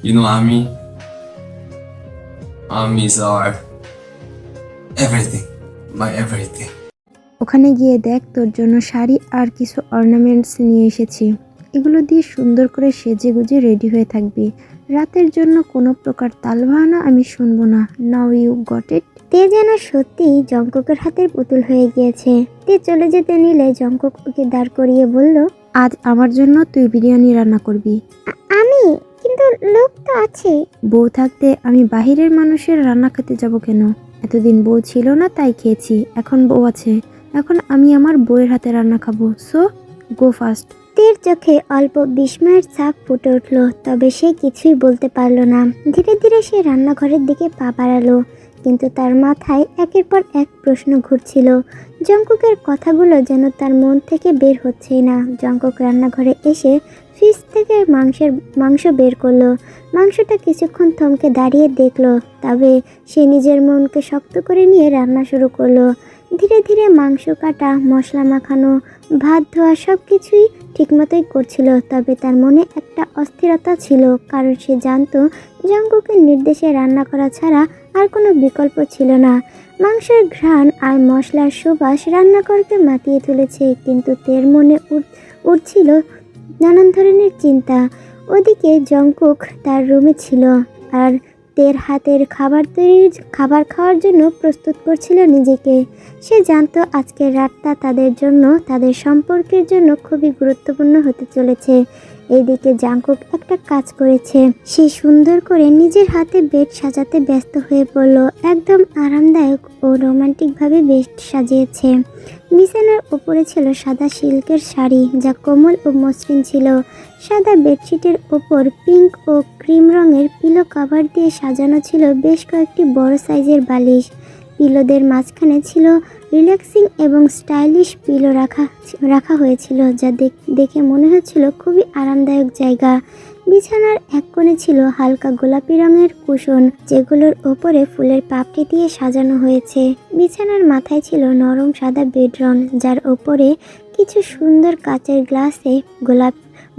Ami is our everything, my everything. ওখানে গিয়ে দেখ, তোর জন্য শাড়ি আর কিছু অর্নামেন্টস নিয়ে এসেছি। এগুলো দিয়ে সুন্দর করে সেজে গুজে রেডি হয়ে থাকবি। রাতের জন্য কোনো প্রকার তালবাহানা আমি শুনবো না। Now you got it. তে যেন সত্যি জঙ্কুকের হাতের পুতুল হয়ে গিয়েছে। তে চলে যেতে নিলে জঙ্কুক ওকে দাঁড় করিয়ে বলল, আজ আমার জন্য তুই বিরিয়ানি রান্না করবি। আমি? কিন্তু লোক তো আছে। বউ থাকতে আমি বাহিরের মানুষের রান্না খেতে যাব কেন? এতদিন বউ ছিল না তাই খেয়েছি, এখন বউ আছে, এখন আমি আমার বউয়ের হাতে রান্না খাবো। সো গো ফাস্ট। তের চোখে অল্প বিস্ময়ের ছাপ ফুটে উঠল, তবে সে কিছুই বলতে পারল না। ধীরে ধীরে সে রান্নাঘরের দিকে পা বাড়ালো, কিন্তু তার মাথায় একের পর এক প্রশ্ন ঘুরছিল। জঙ্কুকের কথাগুলো যেন তার মন থেকে বের হচ্ছেই না। জঙ্কুক রান্নাঘরে এসে ফ্রিজ থেকে মাংস বের করলো। মাংসটা কিছুক্ষণ থমকে দাঁড়িয়ে দেখলো, তবে সে নিজের মনকে শক্ত করে নিয়ে রান্না শুরু করলো। ধীরে ধীরে মাংস কাটা, মশলা মাখানো, ভাত ধোয়া সব কিছুই ঠিকমতোই করছিল, তবে তার মনে একটা অস্থিরতা ছিল, কারণ সে জানতো জঙ্কুকের নির্দেশে রান্না করা ছাড়া আর কোনো বিকল্প ছিল না। মাংসের ঘ্রাণ আর মশলার সুবাস রান্নাঘরকে মাতিয়ে তুলেছে, কিন্তু তের মনে উঠছিল নানান ধরনের চিন্তা। ওদিকে জঙ্কুক তার রুমে ছিল আর তের হাতের খাবার খাওয়ার জন্য প্রস্তুত করছিল নিজেকে। সে জানতো আজকের রাতটা তাদের জন্য, তাদের সম্পর্কের জন্য খুবই গুরুত্বপূর্ণ হতে চলেছে। এইদিকে জাঙ্কুক একটা কাজ করেছে। সে সুন্দর করে নিজের হাতে বেড সাজাতে ব্যস্ত হয়ে পড়ল। একদম আরামদায়ক ও রোমান্টিকভাবে বেড সাজিয়েছে। বিছানার উপরে ছিল সাদা সিল্কের শাড়ি, যা কোমল ও মসৃণ ছিল। সাদা বেডশিটের ওপর পিঙ্ক ও ক্রিম রঙের পিলো কভার দিয়ে সাজানো ছিল বেশ কয়েকটি বড় সাইজের বালিশ। পিলোদের মাঝখানে ছিল রিল্যাক্সিং এবং স্টাইলিশ পিলো রাখা হয়েছিল, যা দেখে মনে হচ্ছিল খুবই আরামদায়ক জায়গা। বিছানার এক কোণে ছিল হালকা গোলাপি রঙের কুশন, যেগুলোর ওপরে ফুলের পাপড়ি দিয়ে সাজানো হয়েছে। বিছানার মাথায় ছিল নরম সাদা বেডরন, যার ওপরে কিছু সুন্দর কাচের গ্লাসে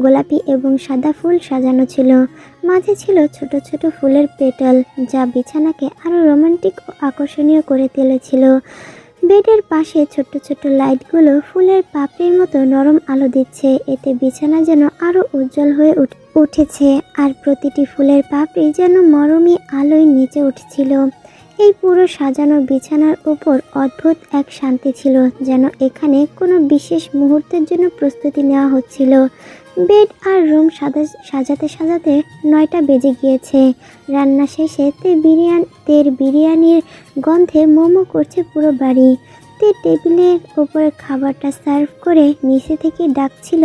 গোলাপি এবং সাদা ফুল সাজানো ছিল। মাঝে ছিল ছোট ছোট ফুলের পেটাল, যা বিছানাকে আরো রোমান্টিক ও আকর্ষণীয় করে তুলেছিল। বেডের পাশে ছোট ছোট লাইটগুলো ফুলের পাপড়ির মতো নরম আলো দিচ্ছে, এতে বিছানা যেন আরো উজ্জ্বল হয়ে উঠেছে, আর প্রতিটি ফুলের পাপড়ি যেন মরমী আলোয় নিচে উঠছিল। এই পুরো সাজানো বিছানার উপর অদ্ভুত এক শান্তি ছিল, যেন এখানে কোনো বিশেষ মুহূর্তের জন্য প্রস্তুতি নেওয়া হচ্ছিল। বেড আর রুম সাজাতে সাজাতে 9টা বেজে গিয়েছে। রান্না শেষে তের বিরিয়ানির গন্ধে মোমো করছে পুরো বাড়ি। তে টেবিলের উপরে খাবারটা সার্ভ করে নিচে থেকে ডাকছিল,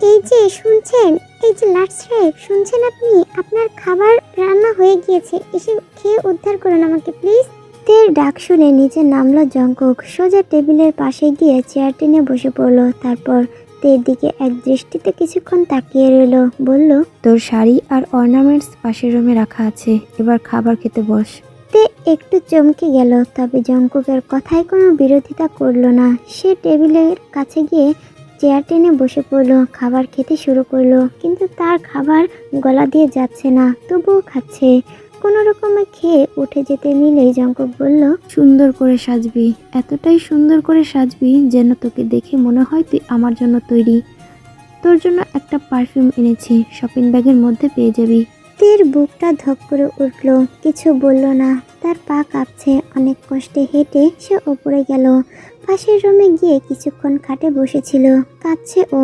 এই যে শুনছেন, এই যে লাট সাহেব, শুনছেন আপনি? আপনার খাবার রান্না হয়ে গিয়েছে, এসে খেয়ে উদ্ধার করুন আমাকে প্লিজ। তের ডাক শুনে নিচে নামলো জঙ্কুক। সোজা টেবিলের পাশে গিয়ে চেয়ার টেনে বসে পড়লো। তারপর তের দিকে এক দৃষ্টিতে কিছুক্ষণ তাকিয়ে রইল। বলল, তোর শাড়ি আর অর্নামেন্টস পাশের রুমে রাখা আছে, এবার খাবার খেতে বস। তে একটু চমকে গেল, তবে জঙ্কুকের কথায় কোনো বিরোধিতা করলো না। সে টেবিলের কাছে গিয়ে চেয়ার টেনে বসে পড়লো, খাবার খেতে শুরু করলো, কিন্তু তার খাবার গলা দিয়ে যাচ্ছে না, তবুও খাচ্ছে। কোনো রকমে খেয়ে উঠে যেতে নিলেই জঙ্কুক বলল, সুন্দর করে সাজবি, এতটাই সুন্দর করে সাজবি যেন তোকে দেখে মনে হয় তুই আমার জন্য তৈরি। তোর জন্য একটা পারফিউম এনেছি, শপিং ব্যাগের মধ্যে পেয়ে যাবি। তের বুকটা ধক করে উঠল, কিছু বলল না। তার পা কাঁপছে। অনেক কষ্টে হেঁটে সে ওপরে গেল। পাশের রুমে গিয়ে কিছুক্ষণ খাটে বসেছিল। কাঁদছে ও,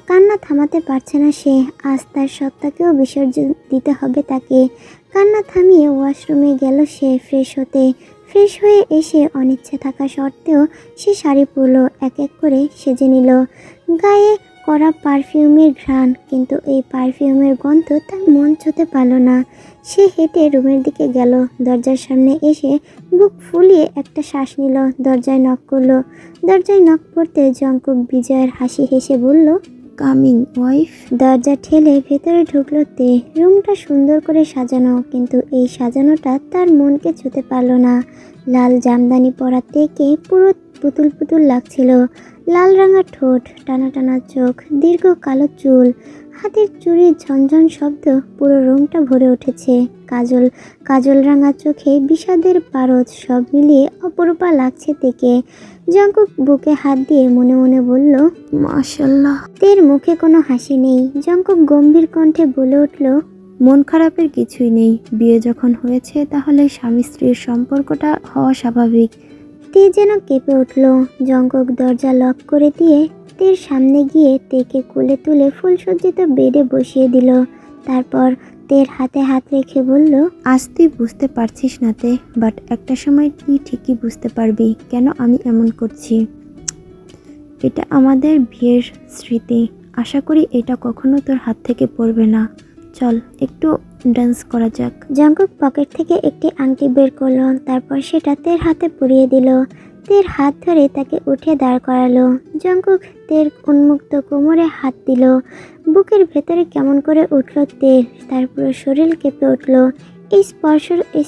কান্না থামাতে পারছে না সে। আজ তার সত্তাকেও বিসর্জন দিতে হবে তাকে। কান্না থামিয়ে ওয়াশরুমে গেল সে ফ্রেশ হতে। ফ্রেশ হয়ে এসে অনিচ্ছে থাকা সত্ত্বেও সে শাড়ি পরলো, এক এক করে সেজে নিল। গায়ে করা পারফিউমের ঘ্রাণ, কিন্তু এই পারফিউমের গন্ধ তার মন ছুঁতে পারল না। সে হেঁটে রুমের দিকে গেল। দরজার সামনে এসে বুক ফুলিয়ে একটা শ্বাস নিল। দরজায় নক করলো। দরজায় নক করতে জঙ্কুক বিজয়ের হাসি হেসে বলল, কামিং ওয়াইফ। দরজা ঠেলে ভেতরে ঢুকলো তে। রুমটা সুন্দর করে সাজানো, কিন্তু এই সাজানোটা তার মনকে ছুঁতে পারল না। লাল জামদানি পরা তেকে পুরো পুতুল পুতুল লাগছিল। লাল রাঙা ঠোঁট, টানা টানা চোখ, দীর্ঘ কালো চুল, হাতের চুড়ির ঝনঝন শব্দ পুরো রুমটা ভরে উঠেছে। কাজল রাঙা চোখে বিষাদের পারদ, সব মিলিয়ে অপরূপা লাগছে তেকে। জঙ্কুক বুকে হাত দিয়ে মনে মনে বলল, মাশাল্লাহ। তের মুখে কোনো হাসি নেই। জঙ্কুক গম্ভীর কণ্ঠে বলে উঠল, মন খারাপের কিছুই নেই, বিয়ে যখন হয়েছে তাহলে স্বামী স্ত্রীর সম্পর্কটা হওয়া স্বাভাবিক। তে যেন কেঁপে উঠল। জঙ্কুক দরজা লক করে দিয়ে তের সামনে গিয়ে তেকে কোলে তুলে ফুলসজ্জিত বেডে বসিয়ে দিল। তারপর তের হাতে হাত রেখে বলল, আজ তুই বুঝতে পারছিস না তে, বাট একটা সময় তুই ঠিকই বুঝতে পারবি কেন আমি এমন করছি। এটা আমাদের বিয়ের স্মৃতি, আশা করি এটা কখনো তোর হাত থেকে পড়বে না। চল একটু ডান্স করা যাক। জঙ্কুক পকেট থেকে একটি আংটি বের করলো, তারপর সেটা তের হাতে পরিয়ে দিল। তের হাত ধরে তাকে উঠে দাঁড় করালো। জঙ্কুক তের উন্মুক্ত কোমরে হাত দিল। বুকের ভেতরে কেমন করে উঠল তের, তার পুরো শরীর কেঁপে উঠল। এই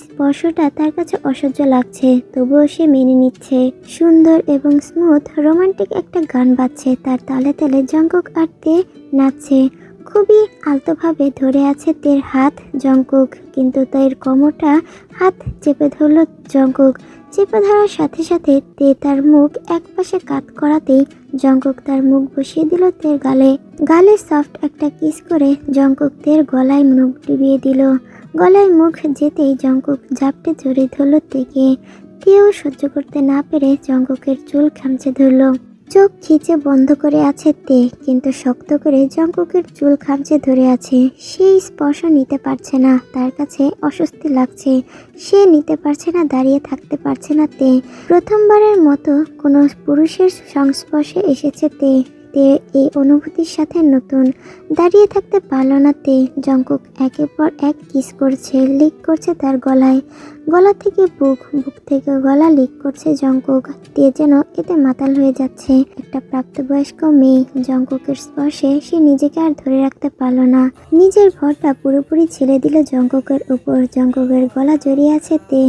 স্পর্শটা তার কাছে অসহ্য লাগছে, তবুও সে মেনে নিচ্ছে। সুন্দর এবং স্মুথ রোমান্টিক একটা গান বাজছে, তার তালে তালে জঙ্কুক আর তে নাচছে। খুবই আলতোভাবে ধরে আছে তের হাত জঙ্কুক, কিন্তু তের কোমরটা হাত চেপে ধরল জঙ্কুক। চেপে ধরার সাথে সাথে তে তার মুখ একপাশে কাত করাতেই জঙ্কুক তার মুখ বসিয়ে দিল তের গালে সফট একটা কিস করে জঙ্কুক তের গলায় মুখ ডুবিয়ে দিল। গলায় মুখ যেতেই জঙ্কুক ঝাপটে জড়িয়ে ধরল তেকে। তেও সহ্য করতে না পেরে জঙ্কুকের চুল খামচে ধরল। চোখ খিচে বন্ধ করে আছে তে, কিন্তু শক্ত করে জঙ্কুকের চুল খামচে ধরে আছে। সেই স্পর্শ নিতে পারছে না, তার কাছে অস্বস্তি লাগছে। সে নিতে পারছে না, দাঁড়িয়ে থাকতে পারছে না তে। প্রথমবারের মতো কোনো পুরুষের সংস্পর্শে এসেছে তে। এই অনুভূতির সাথে নতুন। দাঁড়িয়ে থাকতে পারল না তে। জঙ্কুক একের পর এক কিস করছে, লিক করছে তার গলা থেকে বুক থেকে গলা লিক করছে জঙ্কুক। তে যেন এতে মাতাল হয়ে যাচ্ছে। একটা প্রাপ্তবয়স্ক মেয়ে, জঙ্কুকের স্পর্শে সে নিজেকে আর ধরে রাখতে পারল না। নিজের ভরটা পুরোপুরি ছেড়ে দিল জঙ্কুকের উপর। জঙ্কুকের গলা জড়িয়ে আছে তে।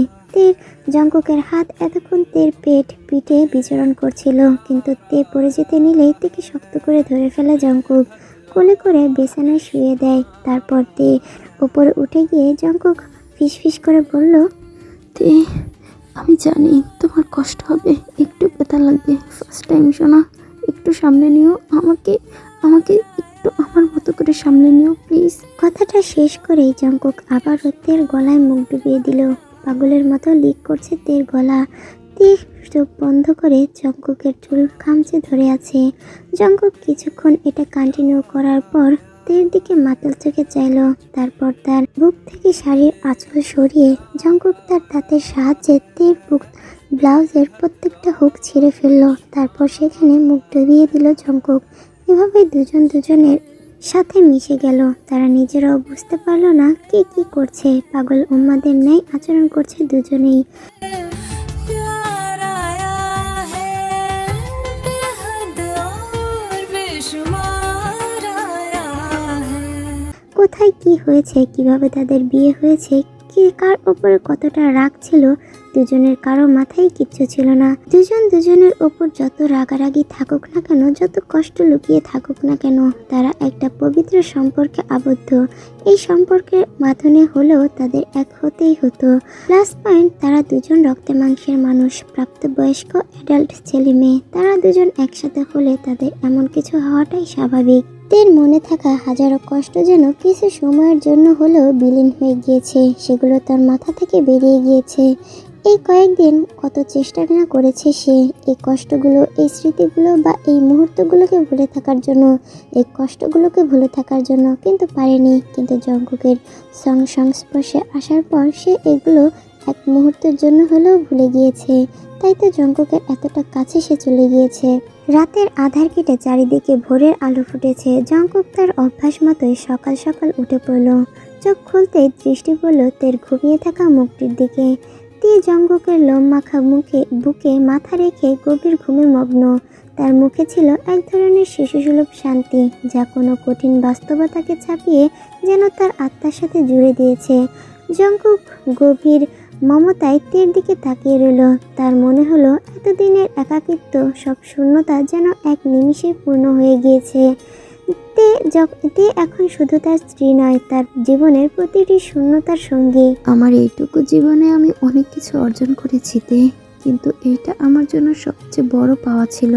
জঙ্কুকের হাত এতক্ষণ তের পিঠে বিচরণ করছিল, কিন্তু তে পড়ে যেতে নিলেই তেকে শক্ত করে ধরে ফেলে জঙ্কুক। কোলে করে বিছানায় শুয়ে দেয়। তারপর তে উপরে উঠে গিয়ে জঙ্কুক ফিসফিস করে বলল, তে আমি জানি তোমার কষ্ট হবে, একটু ব্যথা লাগবে। ফার্স্ট টাইম শোনা, একটু সামনে নিও আমাকে একটু আমার মতো করে সামলে নিও প্লিজ। কথাটা শেষ করেই জঙ্কুক আবার তের গলায় মুখ ডুবিয়ে দিল। পাগলের মতো লিক করছে তের গলা। তে চোখ বন্ধ করে জঙ্কুকের চুল খামচে ধরে আছে। জঙ্কুক কিছুক্ষণ এটা কন্টিনিউ করার পর তের দিকে মাতাল চোখে চাইল। তারপর তার বুক থেকে শাড়ির আঁচল সরিয়ে জঙ্কুক তার দাঁতের সাহায্যে তের বুক ব্লাউজের প্রত্যেকটা হুক ছিঁড়ে ফেললো। তারপর সেখানে মুখ ডুবিয়ে দিল জঙ্কুক। এভাবে দুজনের সাথে মিশে গেল। তারা নিজেরাও বুঝতে পারলো না কে কি করছে। পাগল উম্মাদের ন্যায় আচরণ করছে দুজনেই। কোথায় কি হয়েছে, কিভাবে তাদের বিয়ে হয়েছে, কে কার উপরে কতটা রাগ ছিল, দুজনের কারো মাথায় কিচ্ছু ছিল না। দুজনের ওপর যত রাগারাগি থাকুক না কেন, যত কষ্ট লুকিয়ে থাকুক না কেন, তারা একটা পবিত্র সম্পর্কে আবদ্ধ। এই সম্পর্কের মাধ্যমে হলেও তাদের এক হতেই হতো। প্লাস পয়েন্ট, তারা দুজন রক্তে মাংসের মানুষ, প্রাপ্তবয়স্ক অ্যাডাল্ট ছেলে মেয়ে। তারা দুজন একসাথে হলে তাদের এমন কিছু হওয়াটাই স্বাভাবিক। তের মনে থাকা হাজারো কষ্ট যেন কিছু সময়ের জন্য হলেও বিলীন হয়ে গিয়েছে। সেগুলো তার মাথা থেকে বেরিয়ে গিয়েছে। এই কয়েকদিন কত চেষ্টা না করেছে সে এই কষ্টগুলো, এই স্মৃতিগুলো বা এই মুহূর্তগুলোকে ভুলে থাকার জন্য, এই কষ্টগুলোকে ভুলে থাকার জন্য, কিন্তু পারেনি। কিন্তু জঙ্কুকের সংস্পর্শে আসার পর সে এগুলো এক মুহূর্তের জন্য হলেও ভুলে গিয়েছে। তাই তো জঙ্কুকের এতটা কাছে সে চলে গিয়েছে। রাতের আধার কেটে চারিদিকে ভোরের আলো ফুটেছে। জঙ্কুক তার অভ্যাস মতোই সকাল সকাল উঠে পড়ল। চোখ খুলতেই দৃষ্টি পড়ল তের ঘুমিয়ে থাকা মুখটির দিকে। তে জঙ্কুকের লোম মাখা বুকে মাথা রেখে গভীর ঘুমে মগ্ন। তার মুখে ছিল এক ধরনের শিশুসুলভ শান্তি, যা কোনো কঠিন বাস্তবতাকে ছাপিয়ে যেন তার আত্মার সাথে জুড়ে দিয়েছে। জঙ্কুক গভীর মমতায় তের দিকে তাকিয়ে রইল। তার মনে হলো এতদিনের একাকিত্ব, সব শূন্যতা যেন এক নিমিষে পূর্ণ হয়ে গিয়েছে। তে তে এখন শুধু তার স্ত্রী নয়, তার জীবনের প্রতিটি শূন্যতার সঙ্গী। আমার এইটুকু জীবনে আমি অনেক কিছু অর্জন করেছি তে, কিন্তু এইটা আমার জন্য সবচেয়ে বড় পাওয়া ছিল।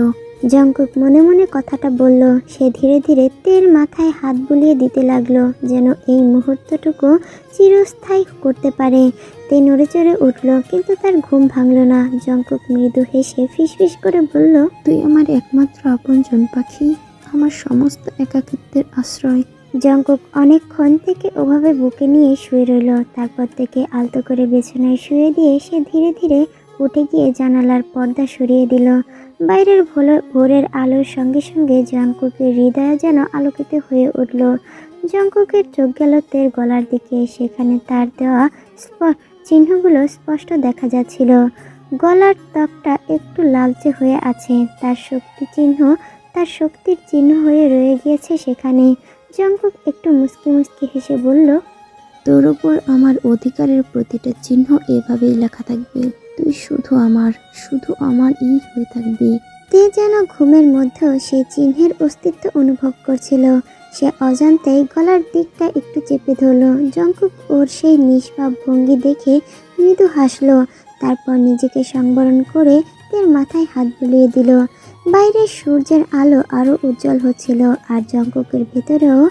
জঙ্কুক মনে মনে কথাটা বলল। সে ধীরে ধীরে তের মাথায় হাত বুলিয়ে দিতে লাগলো, যেন এই মুহূর্তটুকু চিরস্থায়ী করতে পারে। তে নড়ে চড়ে উঠল, কিন্তু তার ঘুম ভাঙল না। জঙ্কুক মৃদু হেসে ফিসফিস করে বলল, তুই আমার একমাত্র আপনজন পাখি, আমার সমস্ত একাকিত্বের আশ্রয়। জঙ্কুক অনেকক্ষণ থেকে ওভাবে বুকে নিয়ে শুয়ে রইল। তারপর থেকে আলতো করে বিছানায় শুয়ে দিয়ে সে ধীরে ধীরে উঠে গিয়ে জানালার পর্দা সরিয়ে দিল। বাইরের ভোরের আলোর সঙ্গে সঙ্গে জঙ্কুকের হৃদয় যেন আলোকিত হয়ে উঠল। জঙ্কুকের চোখ গেল তের গলার দিকে। সেখানে তার দেওয়া চিহ্নগুলো স্পষ্ট দেখা যাচ্ছিল। গলার ত্বকটা একটু লালচে হয়ে আছে, তার শক্তির চিহ্ন হয়ে রয়ে গিয়েছে সেখানে। জঙ্কুক একটু মুচকি মুচকি হেসে বলল, তোর উপর আমার অধিকারের প্রতিটা চিহ্ন এভাবেই লেখা থাকবে। তুই শুধু আমার হয়ে থাকবি। তে যেন ঘুমের মধ্যেও সেই চিহ্নের অস্তিত্ব অনুভব করছিল। সে অজান্তেই গলার দিকটা একটু চেপে ধরল। জঙ্কুক ওর সেই নিষ্পাপ ভঙ্গি দেখে মৃদু হাসলো। তারপর নিজেকে সংবরণ করে তের মাথায় হাত বুলিয়ে দিল। বাইরে সূর্যের আলো আরো উজ্জ্বল হচ্ছিল, আর জঙ্কুকের ভেতরেও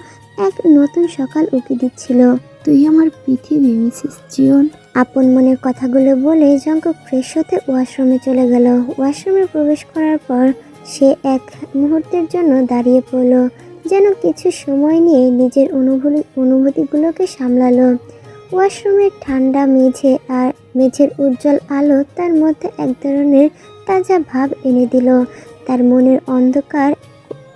এক নতুন সকাল উকি দিচ্ছিল। তুই আমার পৃথিবী, মিসেস জিওন। আপন মনের কথাগুলো বলে জঙ্কুক ফ্রেশ হতে ওয়াশরুমে চলে গেল। ওয়াশরুমে প্রবেশ করার পর সে এক মুহূর্তের জন্য দাঁড়িয়ে পড়ল, যেন কিছু সময় নিয়ে নিজের অনুভূতিগুলোকে সামলালো। ওয়াশরুমের ঠান্ডা মেঝের উজ্জ্বল আলো তার মধ্যে এক ধরনের তাজা ভাব এনে দিল। তার মনের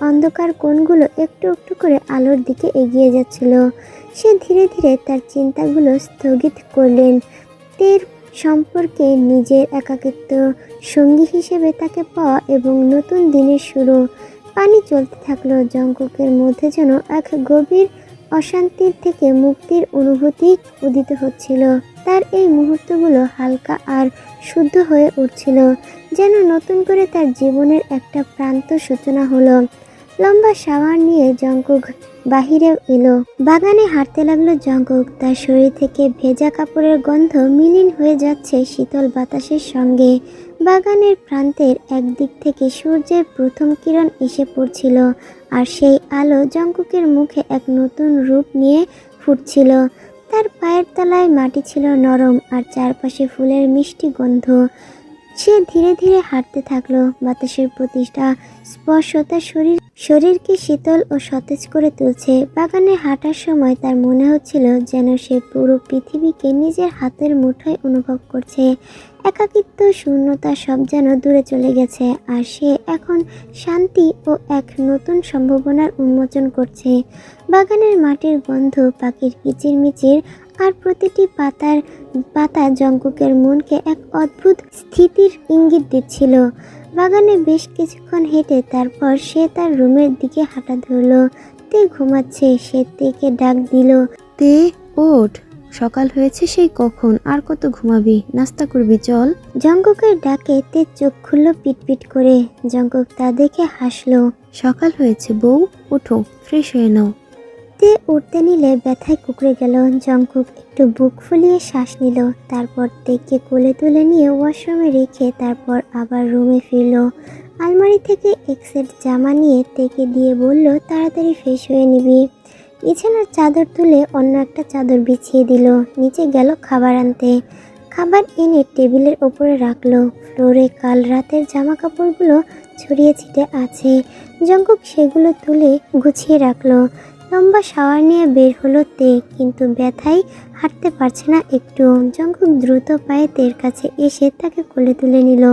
অন্ধকার কোণগুলো একটু একটু করে আলোর দিকে এগিয়ে যাচ্ছিল। সে ধীরে ধীরে তার চিন্তাগুলো স্থগিত করলেন। তের সম্পর্কে, নিজের একাকিত্ব সঙ্গী হিসেবে তাকে পাওয়া এবং নতুন দিনের শুরু। পানি চলতে থাকলো। জঙ্কুকের মধ্যে যেন এক গভীর অশান্তির থেকে মুক্তির অনুভূতি উদিত হচ্ছিল। তার এই মুহূর্তগুলো হালকা আর শুদ্ধ হয়ে উঠছিল, যেন নতুন করে তার জীবনের একটা প্রান্ত সূচনা হলো। লম্বা শাওয়ার নিয়ে জঙ্কুক বাহিরে এলো। বাগানে হাঁটতে লাগলো জঙ্কুক। তার শরীর থেকে ভেজা কাপড়ের গন্ধ মিলিন হয়ে যাচ্ছে শীতল বাতাসের সঙ্গে। বাগানের প্রান্তের একদিক থেকে সূর্যের প্রথম কিরণ এসে পড়ছিল, আর সেই আলো জঙ্কুকের মুখে এক নতুন রূপ নিয়ে ফুটছিল। তার পায়ের তলায় মাটি ছিল নরম, আর চারপাশে ফুলের মিষ্টি গন্ধ। সে ধীরে ধীরে হাঁটতে থাকলো। বাতাসের প্রতিটা স্পর্শ তার শরীরকে শীতল ও সতেজ করে তুলছে। বাগানে হাঁটার সময় তার মনে হচ্ছিল যেন সে পুরো পৃথিবীকে নিজের হাতের মুঠোয় অনুভব করছে। একাকিত্ব, শূন্যতা সব যেন দূরে চলে গেছে, আর সে এখন শান্তি ও এক নতুন সম্ভাবনার উন্মোচন করছে। বাগানের মাটির গন্ধ, পাখির কিচিরমিচির আর প্রতিটি পাতা জঙ্কুকের মনকে এক অদ্ভুত স্থিতির ইঙ্গিত দিচ্ছিল। বাগানে বেশ কিছুক্ষণ হেঁটে তারপর সে তার রুমের দিকে হাঁটা ধরল। তে ঘুমাচ্ছে। সে তেকে ডাক দিল, তে ওঠ, সকাল হয়েছে সেই কখন, আর কত ঘুমাবি? নাস্তা করবি, চল। জঙ্কুকের ডাকে তে চোখ খুলল পিটপিট করে। জঙ্কুক তা দেখে হাসলো। সকাল হয়েছে বউ, ওঠো, ফ্রেশ হয়ে নাও। তে উঠতে নিলে ব্যথায় কুঁকড়ে গেল। জঙ্কুক একটু বুক ফুলিয়ে শ্বাস নিল। তারপর তেকে কোলে তুলে নিয়ে ওয়াশরুমে রেখে তারপর আবার রুমে ফিরল। আলমারি থেকে এক সেট জামা নিয়ে তেকে দিয়ে বলল, তাড়াতাড়ি ফ্রেশ হয়ে নিবি। বিছানার চাদর তুলে অন্য একটা চাদর বিছিয়ে দিল। নিচে গেল খাবার আনতে। খাবার এনে টেবিলের ওপরে রাখলো। ফ্লোরে কাল রাতের জামা কাপড়গুলো ছড়িয়ে ছিটে আছে। জঙ্কুক সেগুলো তুলে গুছিয়ে রাখলো। লম্বা শাওয়ার নিয়ে বের হলো তে, কিন্তু ব্যথায় হাঁটতে পারছে না একটু। জঙ্কুক দ্রুত পায়ে তের কাছে এসে তাকে কোলে তুলে নিল।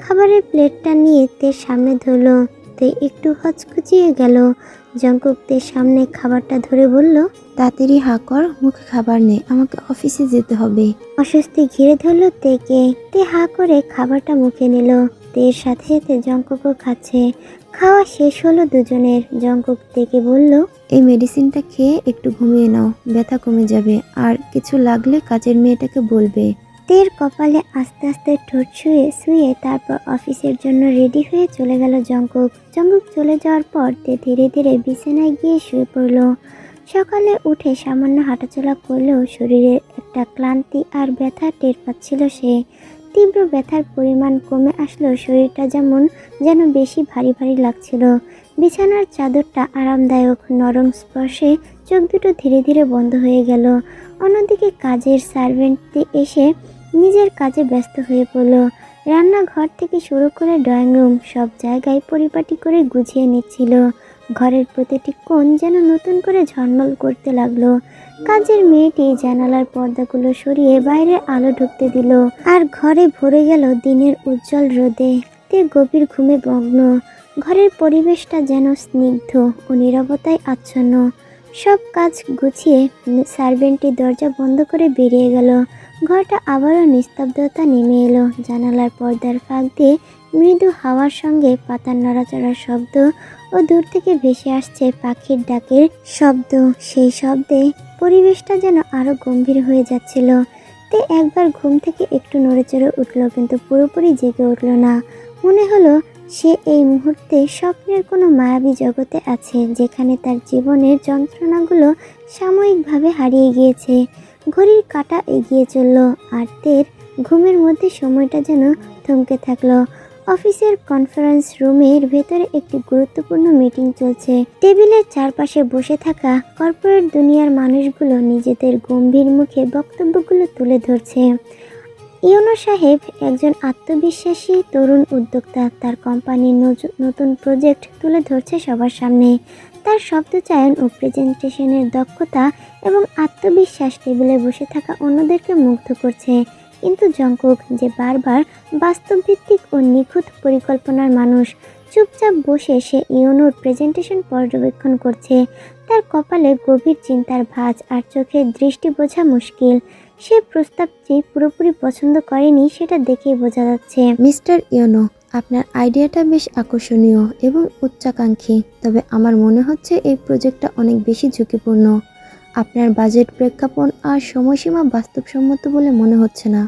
খাবারের প্লেটটা নিয়ে তের সামনে ধরলো। তে একটু হচকুচিয়ে গেল। জঙ্কুক তের সামনে খাবারটা ধরে বলল, তাড়াতাড়ি হা কর, মুখে খাবার নেই, আমাকে অফিসে যেতে হবে। অস্বস্তি ঘিরে ধরলো তেকে। তে হা করে খাবারটা মুখে নিল। তের সাথে সাথে জঙ্কুকও খাচ্ছে। খাওয়া শেষ হলো দুজনের। জঙ্কুক তেকে বলল, এই মেডিসিনটা খেয়ে একটু ঘুমিয়ে নাও, ব্যথা কমে যাবে। আর কিছু লাগলে কাজের মেয়েটাকে বলবে। তের কপালে আস্তে আস্তে ঠোঁট শুয়ে শুয়ে তারপর অফিসের জন্য রেডি হয়ে চলে গেল জঙ্কুক। জঙ্কুক চলে যাওয়ার পর তে ধীরে ধীরে বিছানায় গিয়ে শুয়ে পড়ল। সকালে উঠে সামান্য হাঁটাচলা করলেও শরীরে একটা ক্লান্তি আর ব্যথা টের পাচ্ছিল সে। তীব্র ব্যথার পরিমাণ কমে আসলেও শরীরটা যেন বেশি ভারী ভারী লাগছিল। বিছানার চাদরটা আরামদায়ক, নরম স্পর্শে চোখ দুটো ধীরে ধীরে বন্ধ হয়ে গেল। অন্যদিকে কাজের সার্ভেন্টটি এসে নিজের কাজে ব্যস্ত হয়ে পড়ল। রান্নাঘর থেকে শুরু করে ড্রয়িং রুম সব জায়গায় পরিপাটি করে গুছিয়ে নিচ্ছিল। ঘরের প্রতিটি কোণ যেন নতুন করে ঝলমল করতে লাগলো। কাজের মেয়েটি জানালার পর্দাগুলো সরিয়ে বাইরের আলো ঢুকতে দিল, আর ঘরে ভরে গেল দিনের উজ্জ্বল রোদে। তে গভীর ঘুমে মগ্ন। ঘরের পরিবেশটা যেন স্নিগ্ধ ও নীরবতায় আচ্ছন্ন। সব কাজ গুছিয়ে সার্ভেন্টটি দরজা বন্ধ করে বেরিয়ে গেল। ঘরটা আবারও নিস্তব্ধতা নেমে এলো। জানালার পর্দার ফাঁক দিয়ে মৃদু হাওয়ার সঙ্গে পাতার নড়াচড়ার শব্দ ও দূর থেকে ভেসে আসছে পাখির ডাকের শব্দ। সেই শব্দে পরিবেশটা যেন আরো গম্ভীর হয়ে যাচ্ছিল। তে একবার ঘুম থেকে একটু নড়েচড়ে উঠল, কিন্তু পুরোপুরি জেগে উঠল না। মনে হলো সে এই মুহূর্তে স্বপ্নের কোনো মায়াবী জগতে আছে, যেখানে তার জীবনের যন্ত্রণাগুলো সাময়িকভাবে হারিয়ে গিয়েছে। ঘড়ির কাঁটা এগিয়ে চলল, আর তের ঘুমের মধ্যে সময়টা যেন থমকে থাকলো। অফিসের কনফারেন্স রুমের ভেতরে একটি গুরুত্বপূর্ণ মিটিং চলছে। টেবিলের চারপাশে বসে থাকা কর্পোরেট দুনিয়ার মানুষগুলো নিজেদের গম্ভীর মুখে বক্তব্যগুলো তুলে ধরছে। ইয়োনো সাহেব একজন আত্মবিশ্বাসী তরুণ উদ্যোক্তা। তার কোম্পানির নতুন প্রজেক্ট তুলে ধরছে সবার সামনে। তার শব্দচয়ন ও প্রেজেন্টেশনের দক্ষতা এবং আত্মবিশ্বাস টেবিলে বসে থাকা অন্যদেরকে মুগ্ধ করছে। কিন্তু জঙ্কুক, যে বারবার বাস্তবভিত্তিক ও নিখুঁত পরিকল্পনার মানুষ, চুপচাপ বসে সে ইয়োনোর প্রেজেন্টেশন পর্যবেক্ষণ করছে। তার কপালে গভীর চিন্তার ভাঁজ, আর চোখের দৃষ্টি বোঝা মুশকিল। সে প্রস্তাবটি পুরোপুরি পছন্দ করেনি, সেটা দেখেই বোঝা যাচ্ছে। মিস্টার ইয়োনো, আপনার আইডিয়াটা বেশ আকর্ষণীয় এবং উচ্চাকাঙ্ক্ষী, তবে আমার মনে হচ্ছে এই প্রজেক্টটা অনেক বেশি ঝুঁকিপূর্ণ। আপনার বাজেট, প্রেক্ষাপট আর সময়সীমা বাস্তবসম্মত বলে মনে হচ্ছে না।